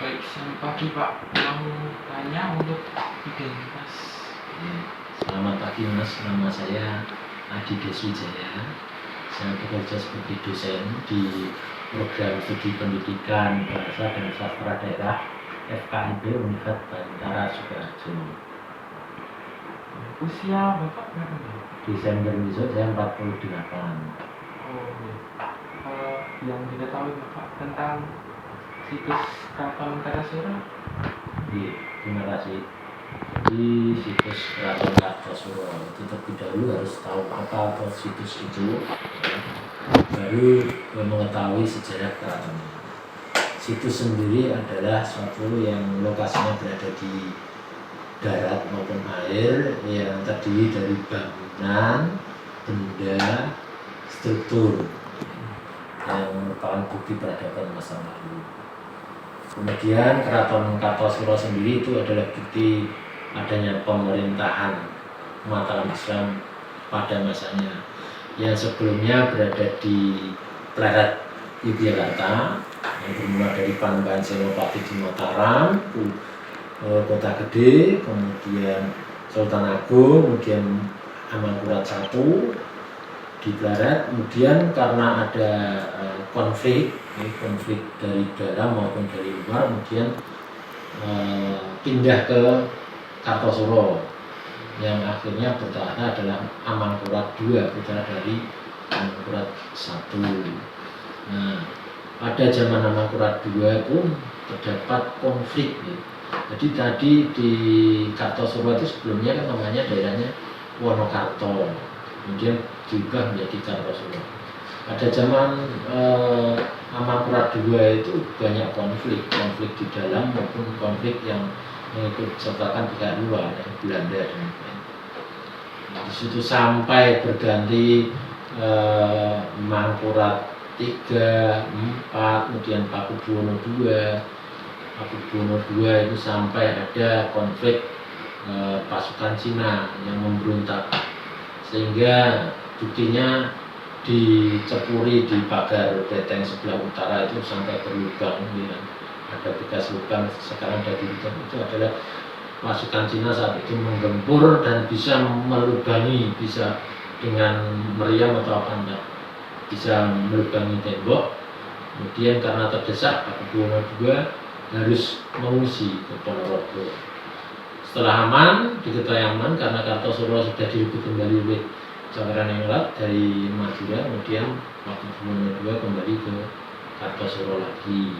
Baik, selamat pagi Pak. Mau tanya untuk identitas. Selamat pagi Mas, nama saya Adi Deswijaya. Saya bekerja sebagai dosen di program studi pendidikan bahasa dan sastra daerah FKIP Universitas Bantara Sukoharjo. Usia Bapak berapa nih? Desember besok saya 48. Oh, iya. Yang kita tahu Bapak tentang situs Keraton Karasura. Terima kasih. Di situs Keraton Kartosuro itu terlebih dahulu harus tahu apa situs itu, baru mengetahui sejarah keraton. Situs sendiri adalah suatu yang lokasinya berada di darat maupun air, yang terdiri dari bangunan, benda, struktur yang merupakan bukti peradaban masa lalu. Kemudian Keraton Kartosuro sendiri itu adalah bukti adanya pemerintahan umat Islam pada masanya, yang sebelumnya berada di Pleret Yogyakarta, yang bermula dari Panembahan Senopati di Mataram, Kota Gede, kemudian Sultan Agung, kemudian Amangkurat I di Pleret. Kemudian karena ada konflik dari dalam maupun dari luar, kemudian pindah ke Kartosuro, yang akhirnya bertahan adalah Amangkurat II, putra dari Amangkurat I. Nah, pada zaman Amangkurat II pun terdapat konflik. Jadi tadi di Kartosuro itu sebelumnya kan namanya daerahnya Wonokarto, kemudian diubah menjadi Kartosuro. Pada zaman Amangkurat II itu banyak konflik di dalam maupun konflik yang mengikut sertakan pihak luar, Belanda dan lain-lain. Di situ sampai berganti Mangkurat III, IV, kemudian Pakubuwono II itu sampai ada konflik pasukan Cina yang memberontak, sehingga buktinya dicepuri di pagar beteng sebelah utara itu sampai berlubang, ya. Ada bekas lubang, sekarang ada di lubang. Itu adalah pasukan Cina saat itu menggempur dan bisa melubangi, bisa dengan meriam atau apa enggak, bisa melubangi tembok. Kemudian karena terdesak, Pakubuwono II harus mengungsi ke Ponorogo. Setelah aman, diketahui aman karena Kartosuro sudah direbut kembali oleh Cakraningrat dari Madura, kemudian Pakubuwono II kembali ke Kartosuro lagi.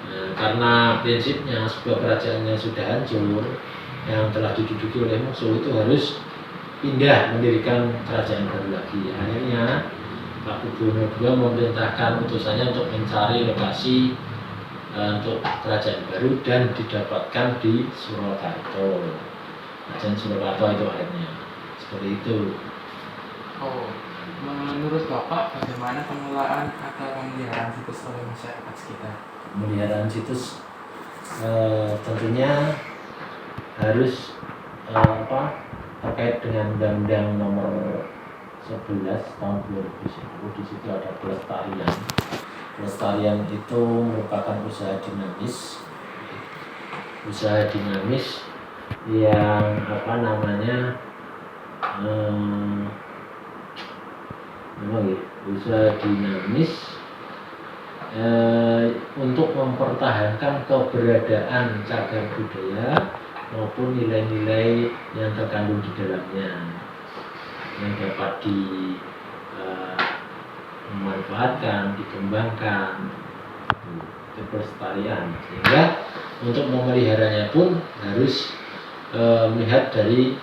Nah, karena prinsipnya sebuah kerajaan yang sudah hancur, yang telah diduduki oleh musuh, itu harus pindah mendirikan kerajaan baru lagi. Akhirnya Pakubuwono II memerintahkan utusannya untuk mencari lokasi untuk kerajaan baru, dan didapatkan di Surakarta. Kerajaan Surakarta itu akhirnya seperti itu. Oh, menurut Bapak bagaimana pengelolaan atau pemeliharaan situs oleh masyarakat sekitar? Pemeliharaan situs tentunya harus terkait dengan Undang-Undang Nomor 11 Tahun 2010. Di situ ada pelestarian. Pelestarian itu merupakan usaha dinamis yang usaha dinamis untuk mempertahankan keberadaan cagar budaya maupun nilai-nilai yang terkandung di dalamnya, yang dapat dimanfaatkan, dikembangkan. Itu pelestarian. Sehingga untuk memeliharanya pun harus melihat dari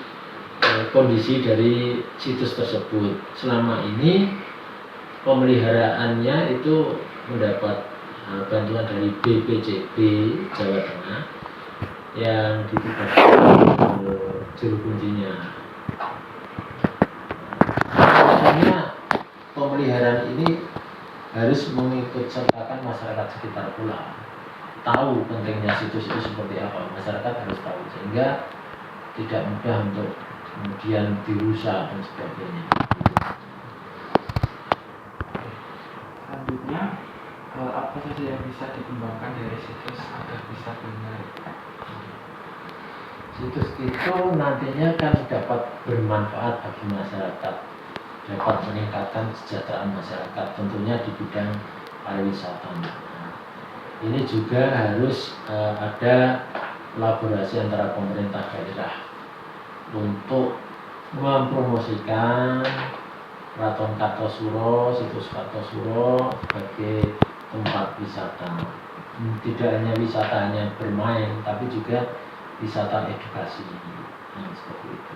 kondisi dari situs tersebut. Selama ini pemeliharaannya itu mendapat bantuan dari BPJB Jawa Tengah yang ditugaskan juru kuncinya. Sebenarnya pemeliharaan ini harus mengikut sertakan masyarakat sekitar pula, tahu pentingnya situs itu seperti apa. Masyarakat harus tahu, sehingga tidak mudah untuk kemudian dirusak dan sebagainya. Selanjutnya, apa saja yang bisa dikembangkan dari situs agar bisa benar? Situs itu nantinya kan dapat bermanfaat bagi masyarakat, dapat meningkatkan kesejahteraan masyarakat, tentunya di bidang pariwisata. Nah, ini juga harus ada kolaborasi antara pemerintah daerah untuk mempromosikan Keraton Kartosuro, situs Kartosuro sebagai tempat wisata. Tidak hanya wisata hanya bermain, tapi juga wisata edukasi. Nah, seperti itu.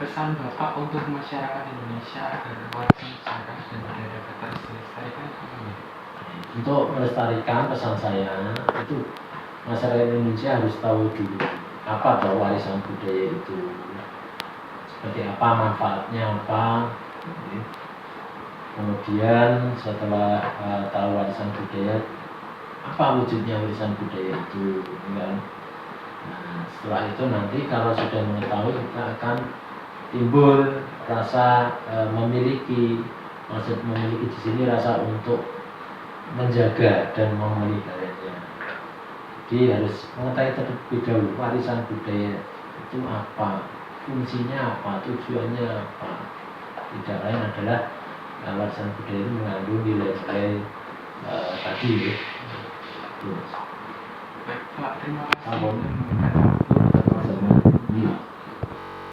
Pesan Bapak untuk masyarakat Indonesia agar warisan sejarah dan budaya dapat terus dilestarikan apa ya? Untuk melestarikan, pesan saya itu masyarakat Indonesia harus tahu dulu apa toh warisan budaya itu, seperti apa manfaatnya apa. Kemudian setelah tahu warisan budaya, apa wujudnya warisan budaya itu, kan? Nah, setelah itu nanti kalau sudah mengetahui, kita akan timbul rasa memiliki, maksud memiliki di sini rasa untuk menjaga dan memeliharanya. Jadi harus mengetahui terlebih dahulu warisan budaya itu apa, fungsinya apa, tujuannya apa. Tidak lain adalah warisan budaya itu mengandung nilai-nilai tadi ya. Baik Pak, terima kasih Apa? sudah memberikan waktu. Iya.